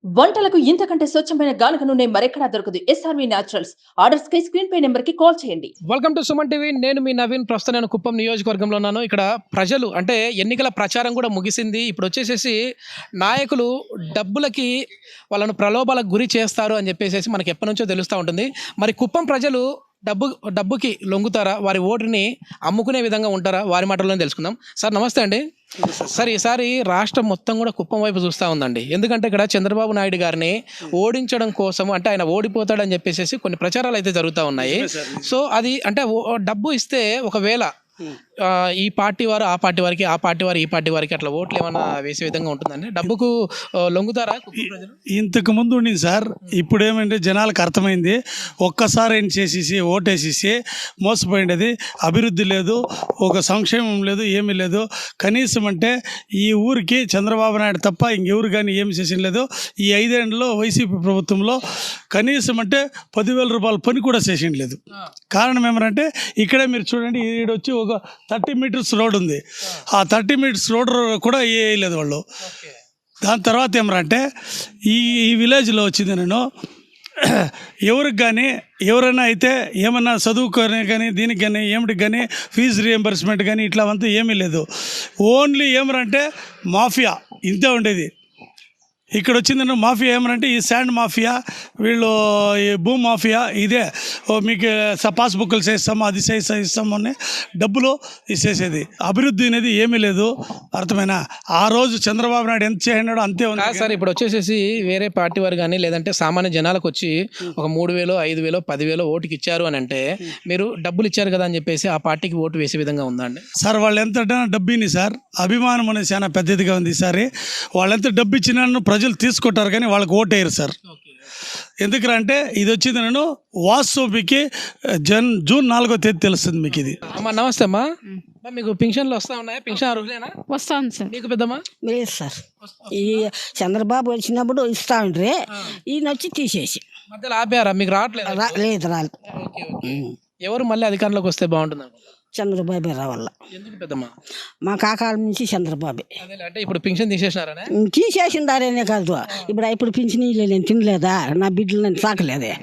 వంటలకు ఇంతకంటే స్వచ్ఛమైన గానుగ నూనె మరెక్కడా దొరకదు. SRV naturals. ఆర్డర్స్ కై స్క్రీన్ పై నెంబర్ కి కాల్ చేయండి. Welcome to Suman TV. నేను మీ నవీన్. ప్రస్తుతం నేను కుప్పం నియోజకవర్గంలో ఉన్నాను. ఇక్కడ ప్రజలు అంటే ఎన్నికల ప్రచారం కూడా ముగిసింది. ఇప్పుడు వచ్చేసేసి నాయకులు డబ్బులకి వాళ్ళను ప్రలోభాలకు గురి చేస్తారు అని చెప్పేసి మనకి ఎప్పటి నుంచో తెలుస్తూ ఉంటుంది. మరి కుప్పం ప్రజలు డబ్బుకి లొంగుతారా? వారి ఓటుని అమ్ముకునే విధంగా ఉంటారా? వారి మాటల్లోనే తెలుసుకుందాం. సార్ నమస్తే అండి. సార్ ఈసారి రాష్ట్రం మొత్తం కూడా కుప్పం వైపు చూస్తూ ఉందండి. ఎందుకంటే ఇక్కడ చంద్రబాబు నాయుడు గారిని ఓడించడం కోసం అంటే ఆయన ఓడిపోతాడని చెప్పేసి కొన్ని ప్రచారాలు అయితే జరుగుతూ ఉన్నాయి. సో అది అంటే డబ్బు ఇస్తే ఒకవేళ ఈ పార్టీ వారు ఆ పార్టీ వారికి, ఆ పార్టీ వారు ఈ పార్టీ వారికి అట్లా ఓట్లు ఏమైనా వేసే విధంగా ఉంటుందండి? డబ్బుకు లొంగుతారా ప్రజలు? ఇంతకు ముందు ఉండింది సార్. ఇప్పుడు ఏమంటే జనాలకు అర్థమైంది. ఒక్కసారి ఏం చేసేసి ఓటేసేసి మోసపోయింది. అభివృద్ధి లేదు, ఒక సంక్షేమం లేదు, ఏమీ లేదు. కనీసం అంటే ఈ ఊరికి చంద్రబాబు నాయుడు తప్ప ఇంకెవరు కానీ ఏమి చేసిన లేదు. ఈ 5 ఏళ్ళలో వైసీపీ ప్రభుత్వంలో కనీసం అంటే 10,000 రూపాయల పని కూడా చేసిన లేదు. కారణం ఏమంటే ఇక్కడే మీరు చూడండి, ఈడొచ్చి ఒక 30 మీటర్స్ రోడ్ ఉంది. ఆ 30 మీటర్స్ రోడ్ కూడా వేయలేదు వాళ్ళు. దాని తర్వాత ఏమరంటే ఈ విలేజ్లో వచ్చింది నేను ఎవరికి కానీ ఎవరైనా అయితే ఏమన్నా చదువుకొని కానీ దీనికి కానీ ఏమిటికి కానీ ఫీజు రియంబర్స్మెంట్ కానీ ఇట్లావంతా ఏమీ లేదు. ఓన్లీ ఏమరంటే మాఫియా ఇంతే ఉండేది. ఇక్కడ వచ్చింది మాఫియా ఏమరంటే ఈ శాండ్ మాఫియా, వీళ్ళు ఈ భూ మాఫియా. ఇదే మీకు పాస్బుక్లు చేస్తాము, అది చేస్తాము అని డబ్బులు ఇచ్చేసేది. అభివృద్ధి అనేది ఏమీ లేదు. అర్థమైనా? ఆ రోజు చంద్రబాబు నాయుడు ఎంత చేయనాడో అంతే ఉంది సార్. ఇప్పుడు వచ్చేసేసి వేరే పార్టీ వారు కానీ లేదంటే సామాన్య జనాలకు వచ్చి ఒక 3,000, 5,000, 10,000 ఓటుకి ఇచ్చారు అని అంటే మీరు డబ్బులు ఇచ్చారు కదా అని చెప్పేసి ఆ పార్టీకి ఓటు వేసే విధంగా ఉందా అండి? సార్ వాళ్ళు ఎంత డబ్బుని సార్, అభిమానం అనేది చాలా పెద్దదిగా ఉంది ఈసారి. వాళ్ళు ఎంత డబ్బు ఇచ్చినా ప్రజలు తీసుకుంటారు కానీ వాళ్ళకి ఓటేయరు సార్. ఎందుకంటే ఇది వచ్చింది నేను వాస్తవికి జూన్ 4వ తేదీ తెలుస్తుంది మీకు ఇది. అమ్మా నమస్తే అమ్మా. మీకు పింఛన్లు వస్తా ఉన్నాయా? పింఛన్ అర్హులేనా? వస్తాను సార్. మీకు పెద్దమ్మా? లేదు సార్. ఈ చంద్రబాబు వచ్చినప్పుడు ఇస్తా ఉండ్రే, ఈయన వచ్చి తీసేసి మధ్యలో ఆపారా? మీకు రావట్లేదు? లేదు రాలేదు. ఎవరు మళ్ళీ అధికారంలోకి వస్తే బాగుంటుంది? చంద్రబాబే రావాల. ఎందుకు పెద్దమ్మా? మా కాకాల నుంచి చంద్రబాబే. అంటే ఇప్పుడు పింఛన్ తీసేసినారనే? తీసేసిందారేనే కాదు. ఇప్పుడు పింఛన్ నేను తినలేదా, నా బిడ్డలు నేను సాకలేదే.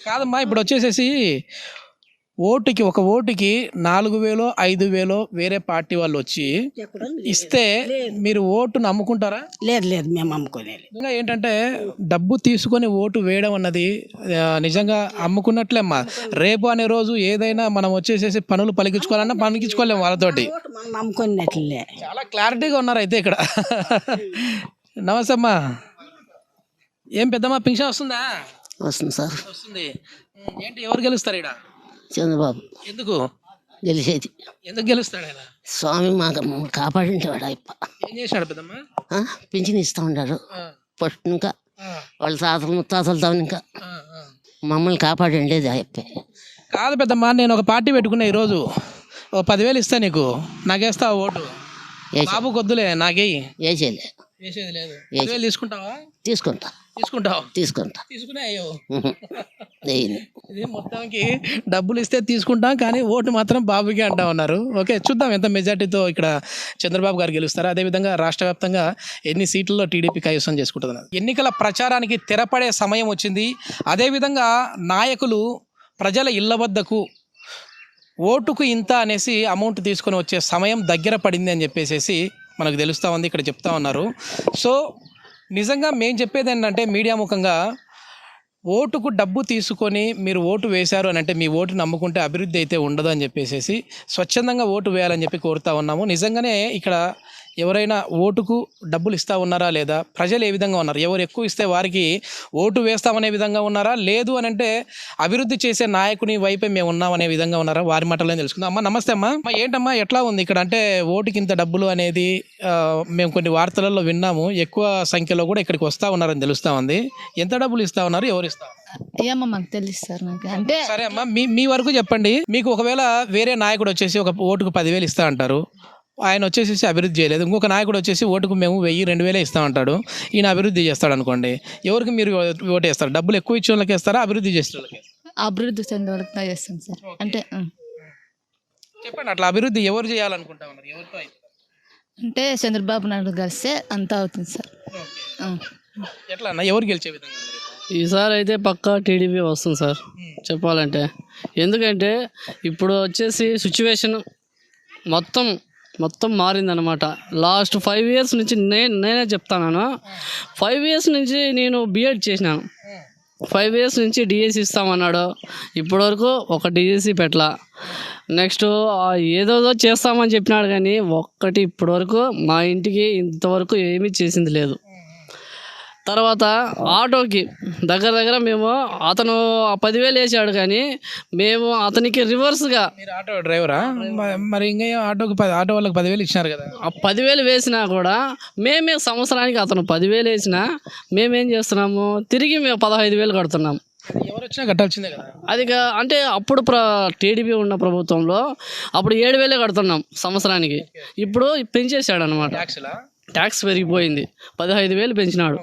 కాదమ్మా, ఇప్పుడు వచ్చేసేసి ఒక ఓటుకి 4,000, 5,000 వేరే పార్టీ వాళ్ళు వచ్చి ఇస్తే మీరు ఓటును అమ్ముకుంటారా? లేదు లేదు, మేము అమ్ముకోలేదు. నిజంగా ఏంటంటే డబ్బు తీసుకొని ఓటు వేయడం అన్నది నిజంగా అమ్ముకున్నట్లేమ్మా. రేపు అనే రోజు ఏదైనా మనం వచ్చేసేసి పనులు పలికించుకోవాలన్నా పలికించుకోలేము వాళ్ళతోటి. మనం అమ్ముకున్నట్లే. చాలా క్లారిటీగా ఉన్నారు అయితే ఇక్కడ. నమస్తే అమ్మా. ఏం పెద్దమ్మా పింఛన్ వస్తుందా? వస్తుంది సార్. వస్తుంది. ఏంటి ఎవరు గెలుస్తారు ఇక్కడ? చంద్రబాబు. ఎందుకు గెలిచేది? ఎందుకు గెలుస్తాడు ఆయన? స్వామి మాకు కాపాడింటాడు. ఏం చేశాడు పెద్దమ్మా? పింఛన్ ఇస్తూ ఉంటాడు ఫస్ట్. ఇంకా వాళ్ళ తాతలు ముత్తాతలతో ఇంకా మమ్మల్ని కాపాడండి అయ్యప్ప. కాదు పెద్దమ్మా, నేను ఒక పార్టీ పెట్టుకున్నా ఈరోజు. 10,000 ఇస్తా నీకు, నాకేస్తావా ఓటు? బాబు కొద్దులే, నాకేయి. వేసేది వేసేది లేదు. 10,000 తీసుకుంటావా? తీసుకుంటా. తీసుకునే అయ్యో. ఇది మొత్తానికి డబ్బులు ఇస్తే తీసుకుంటాం కానీ ఓటు మాత్రం బాబుకి అంటా ఉన్నారు. ఓకే, చూద్దాం ఎంత మెజార్టీతో ఇక్కడ చంద్రబాబు గారు గెలుస్తారు. అదేవిధంగా రాష్ట్ర వ్యాప్తంగా ఎన్ని సీట్లలో టీడీపీ కైవసం చేసుకుంటుంది. ఎన్నికల ప్రచారానికి తెరపడే సమయం వచ్చింది. అదేవిధంగా నాయకులు ప్రజల ఇళ్ల వద్దకు ఓటుకు ఇంత అనేసి అమౌంట్ తీసుకొని వచ్చే సమయం దగ్గర పడింది అని చెప్పేసి మనకు తెలుస్తూ ఉంది. ఇక్కడ చెప్తా ఉన్నారు. సో నిజంగా మేము చెప్పేది ఏంటంటే మీడియా ముఖంగా ఓటుకు డబ్బు తీసుకొని మీరు ఓటు వేశారు అని అంటే మీ ఓటు నమ్ముకుంటే అభివృద్ధి అయితే ఉండదు అని చెప్పేసి స్వచ్ఛందంగా ఓటు వేయాలని చెప్పి కోరుతా ఉన్నాము. నిజంగానే ఇక్కడ ఎవరైనా ఓటుకు డబ్బులు ఇస్తూ ఉన్నారా లేదా, ప్రజలు ఏ విధంగా ఉన్నారు, ఎవరు ఎక్కువ ఇస్తే వారికి ఓటు వేస్తామనే విధంగా ఉన్నారా, లేదు అని అంటే అభివృద్ధి చేసే నాయకుని వైపే మేము ఉన్నామనే విధంగా ఉన్నారా, వారి మాటలో తెలుసుకుందాం. అమ్మ నమస్తే అమ్మా. ఏంటమ్మా ఎట్లా ఉంది ఇక్కడ? అంటే ఓటుకి ఇంత డబ్బులు అనేది మేము కొన్ని వార్తలలో విన్నాము. ఎక్కువ సంఖ్యలో కూడా ఇక్కడికి వస్తూ ఉన్నారని తెలుస్తూ ఉంది. ఎంత డబ్బులు ఇస్తూ ఉన్నారు, ఎవరు ఇస్తా? ఏమో మాకు తెలుస్తారు నాకు. అంటే సరే అమ్మా, మీ వరకు చెప్పండి. మీకు ఒకవేళ వేరే నాయకుడు వచ్చేసి ఒక ఓటుకు 10,000 ఇస్తా అంటారు, ఆయన వచ్చేసి అభివృద్ధి చేయలేదు. ఇంకొక నాయకుడు వచ్చేసి ఓటుకు మేము 1,000, 2,000 ఇస్తామంటాడు, ఈయన అభివృద్ధి చేస్తాడు అనుకోండి, ఎవరికి మీరు ఓటు వేస్తారు? డబ్బులు ఎక్కువ ఇచ్చే వాళ్ళకి వేస్తారా, అభివృద్ధి చేసే వాళ్ళకి? అభివృద్ధి చెందే వాళ్ళకి చేస్తాం సార్. అంటే చెప్పండి, అట్లా అభివృద్ధి ఎవరు చేయాలనుకుంటా ఉన్నారు? ఎవరితో అంటే చంద్రబాబు నాయుడు కలిస్తే అంతా అవుతుంది సార్. ఎట్లా అన్న ఎవరు గెలిచే విధంగా ఉంది? ఈసారి అయితే పక్కా టీడీపీ వస్తుంది సార్ చెప్పాలంటే. ఎందుకంటే ఇప్పుడు వచ్చేసి సిచ్యువేషన్ మొత్తం మారిందనమాట. లాస్ట్ 5 years నుంచి నేనే చెప్తాను. 5 years నుంచి నేను బీఎడ్ చేసినాను. 5 years నుంచి డిఎస్సి ఇస్తామన్నాడు. ఇప్పటివరకు ఒక డిఎస్సి పెట్టలా. నెక్స్ట్ ఏదోదో చేస్తామని చెప్పినాడు కానీ ఒక్కటి ఇప్పటివరకు మా ఇంటికి ఇంతవరకు ఏమీ చేసింది లేదు. తర్వాత ఆటోకి దగ్గర మేము అతను 10,000 వేసాడు కానీ మేము అతనికి రివర్స్గా మీరు ఆటో డ్రైవరా? మరి ఇంకా ఆటో వాళ్ళకి 10,000 ఇచ్చినారు కదా. ఆ 10,000 వేసినా కూడా మేమే సంవత్సరానికి అతను 10,000 వేసినా మేమేం చేస్తున్నాము, తిరిగి మేము 15,000 కడుతున్నాం. ఎవరు వచ్చినా కట్టాల్సిందే కదా. అది అంటే అప్పుడు టీడీపీ ఉన్న ప్రభుత్వంలో అప్పుడు 7,000 కడుతున్నాం సంవత్సరానికి. ఇప్పుడు పెంచేశాడు అనమాట. ట్యాక్స్ పెరిగిపోయింది, 15,000 పెంచినాడు.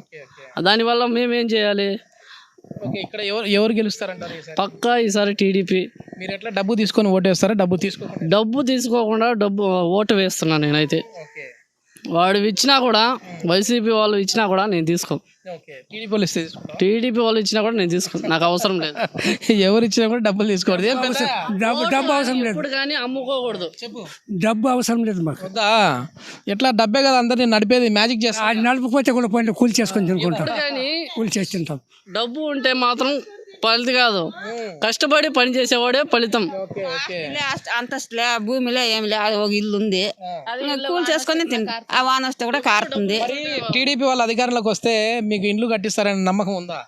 దానివల్ల మేమేం చేయాలి? ఓకే, ఇక్కడ ఎవరు గెలుస్తారంటారు ఈసారి? పక్కా ఈసారి టీడీపీ. మీరు ఎట్లా డబ్బు తీసుకొని ఓటేస్తారా? డబ్బు తీసుకోకుండా ఓటు వేస్తున్నాను నేనైతే. ఓకే, వాడు ఇచ్చినా కూడా, వైసీపీ వాళ్ళు ఇచ్చినా కూడా నేను తీసుకోను. ఓకే, టీడీపీ వాళ్ళు ఇస్తే తీసుకుంటాం. టీడీపీ వాళ్ళు ఇచ్చినా కూడా నేను తీసుకోను, నాకు అవసరం లేదు. ఎవరు ఇచ్చినా కూడా డబ్బులు తీసుకోకూడదు. డబ్బు అవసరం లేదు. ఇప్పుడు కానీ అమ్ముకోకూడదు. చెప్పు, డబ్బు అవసరం లేదు మాకు. వద్దా? ఎట్లా డబ్బే కదా అందరినీ నడిపేది, మ్యాజిక్ చేస్తా. అది నలుపుకోతే కూడా పోయి కూలి చేసుకొని తినుకుంటాం, కానీ కూలి చేసి తింటాం. డబ్బు ఉంటే మాత్రం ఫలితం కాదు, కష్టపడి పని చేసేవాడే ఫలితం. అంతస్తులే భూమిలో ఏమి లే, ఒక ఇల్లు ఉంది, కూలి చేసుకొని తింటాం. ఆ వాన వస్తే కూడా కారుతుంది. టీడీపీ వాళ్ళ అధికారంలోకి వస్తే మీకు ఇండ్లు కట్టిస్తారని నమ్మకం ఉందా?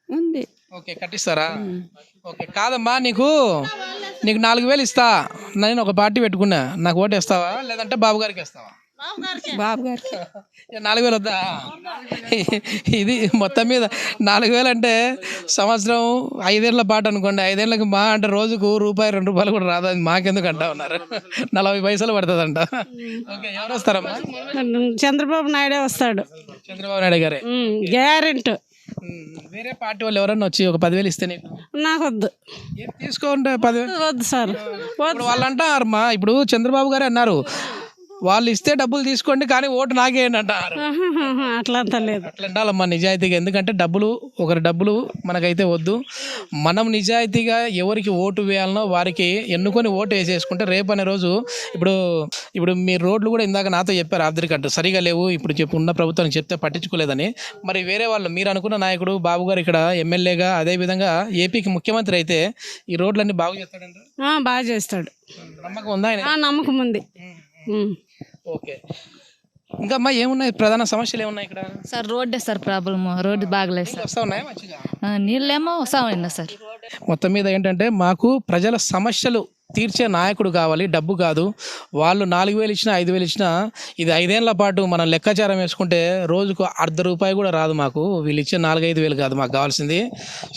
ఉంది. ఓకే, కట్టిస్తారా? ఓకే, కాదమ్మా, నీకు 4,000 ఇస్తా, నేను ఒక పార్టీ పెట్టుకున్నా, నాకు ఓటు వేస్తావా లేదంటే బాబు గారికి వేస్తావా? బాబు గారికి. 4,000 వద్దా? ఇది మొత్తం మీద 4,000 అంటే సంవత్సరం 5 ఏళ్ల పాటు అనుకోండి. 5 ఏళ్ళకి మా అంటే రోజుకు ₹1-2 కూడా రాదు. అది మాకెందుకు అంటా ఉన్నారు, 40 పైసలు పడుతుందంట. ఓకే, ఎవరు వస్తారమ్మా? చంద్రబాబు నాయుడే వస్తాడు. చంద్రబాబు నాయుడు గారే గ్యారెంట్. వేరే పార్టీ వాళ్ళు ఎవరన్నా వచ్చి ఒక 10,000 ఇస్తే నీకు నాకు వద్దు, తీసుకోండి. 10,000 వద్దు సార్. వాళ్ళు అంటారమ్మా, ఇప్పుడు చంద్రబాబు గారే అన్నారు, వాళ్ళు ఇస్తే డబ్బులు తీసుకోండి కానీ ఓటు నాకేయండి అంటారు. అట్లంతా లేదు. అట్లా ఉండాలమ్మా నిజాయితీగా. ఎందుకంటే ఒకరి డబ్బులు మనకైతే వద్దు. మనం నిజాయితీగా ఎవరికి ఓటు వేయాలనో వారికి ఎన్నుకొని ఓటు వేసేసుకుంటే రేపు అనే రోజు ఇప్పుడు మీరు రోడ్లు కూడా ఇందాక నాతో చెప్పారు ఆర్థికంటూ సరిగా లేవు, ఇప్పుడు ఉన్న ప్రభుత్వానికి చెప్తే పట్టించుకోలేదని. మరి వేరే వాళ్ళు మీరు అనుకున్న నాయకుడు బాబు గారు ఇక్కడ ఎమ్మెల్యేగా, అదేవిధంగా ఏపీకి ముఖ్యమంత్రి అయితే ఈ రోడ్లన్నీ బాగు చేస్తాడంట. బాగా చేస్తాడు. నమ్మకం ఉందా ఆయన? నమ్మకం ఉంది. ఓకే, ఇంకా అమ్మా ఏమున్నాయి ప్రధాన సమస్యలు ఏమున్నాయి ఇక్కడ? సార్ రోడ్డే సార్ ప్రాబ్లమ్, రోడ్డు బాగలేదు సార్. వస్తా ఉన్నాయా మంచిగా? నీళ్ళేమో వస్తా ఉన్నాయి సార్. మొత్తం మీద ఏంటంటే మాకు ప్రజల సమస్యలు తీర్చే నాయకుడు కావాలి, డబ్బు కాదు. వాళ్ళు 4,000 ఇచ్చినా 5,000 ఇచ్చినా ఇది 5 ఏళ్ల పాటు మనం లెక్కాచారం వేసుకుంటే రోజుకు ₹1 కూడా రాదు మాకు. వీళ్ళు ఇచ్చే 4-5 వేలు కాదు మాకు కావాల్సింది.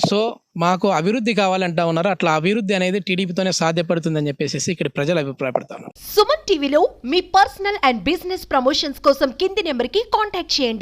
సో మాకు అభివృద్ధి కావాలంటా ఉన్నారు. అట్లా అభివృద్ధి అనేది టీడీపీతోనే సాధ్యపడుతుందని చెప్పేసి ఇక్కడ ప్రజలు అభిప్రాయపడతారు. సుమన్ టీవీలో మీ పర్సనల్ అండ్ బిజినెస్ ప్రమోషన్స్ కోసం కింది నెంబర్కి కాంటాక్ట్ చేయండి.